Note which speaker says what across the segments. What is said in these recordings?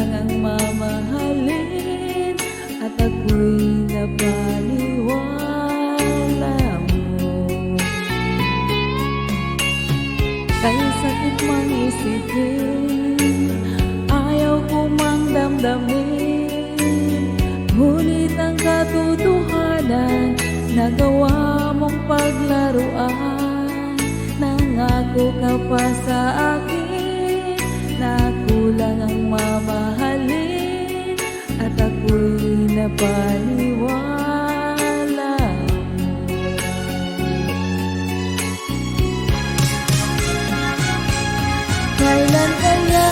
Speaker 1: lang ang mamahalin at ako'y napaniwala mo. Kaya sakit mang isipin, ayaw ko mang damdamin, ngunit ang katotohanan nagawa mong paglaruan. Nangako ka pa sa akin na kulang ang mamahalin at ako'y napaniwala mo. Kailan kaya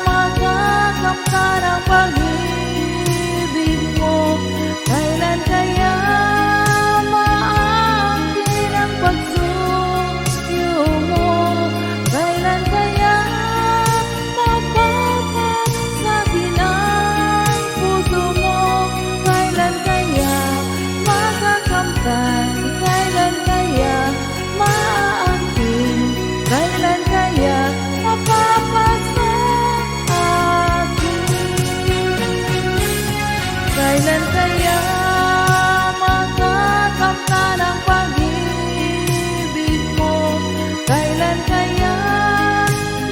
Speaker 1: makakamtan ang pag-ibig mo? Kailan kaya maangkin ang pagsuyo mo? Kailan kaya mapapasagin ang puso mo? Kailan kaya makakamtan? Kailan kaya maangkin? Kailan kaya kailan kaya makakamtan ang pag-ibig mo? Kailan kaya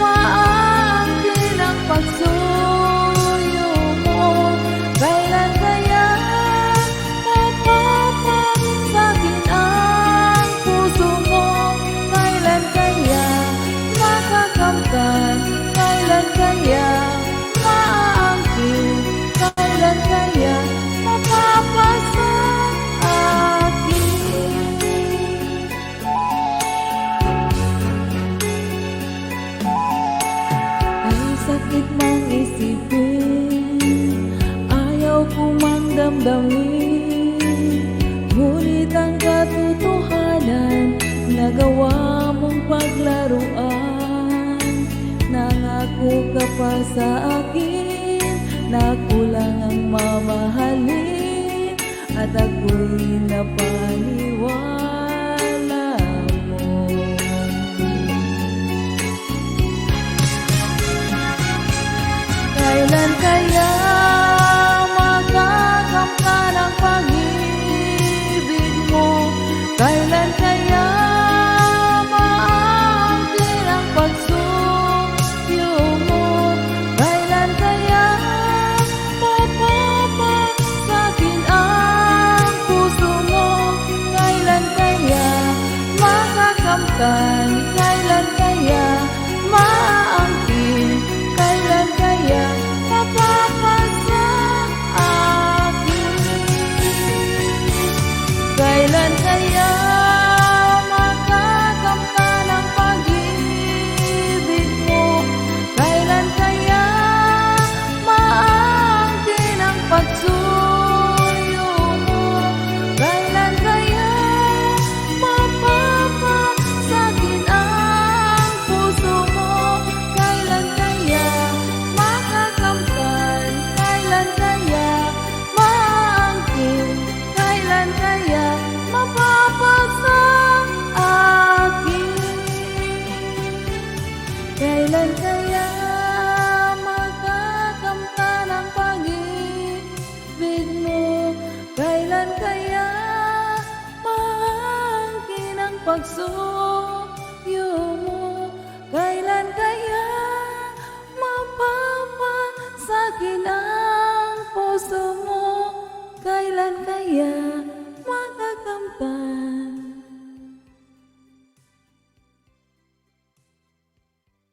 Speaker 1: maangkin ang pagsuyo mo? Kailan kaya mapapasagin ang puso mo? Kailan kaya makakamtan? Kailan kaya maangkin? Kailan kaya mapapasa akin? Ay sakit mang isipin, ayaw ko mang damdamin, ngunit ang katotohanan nagawa mong paglaruan. Nangako ka pa sa akin na kulang ang mamahalin at ako'y napaniwala mo. Kailan kaya makakamtan ang pag-ibig mo? Kailan kaya maangkin ang pagsuyo mo? Kailan kaya mapapasagin ang puso mo? Kailan kaya makakamtan? Kailan kaya maangkin? Kailan kaya mapapasa akin? Kailan kaya makakamtan ang pag-ibig mo? Kailan kaya maangkin ang pagsuyo mo? Kailan kaya mapapasagin ang puso mo? Kailan kaya makakamtan? Kailan kaya maangkin? Kailan kaya mapapasa akin? Kailan kaya makakamtan ang pag-ibig mo? Kailan kaya maangkin ang pagsuyo mo? Kailan kaya mapapasagin ang puso mo? Kailan kaya makakamtan?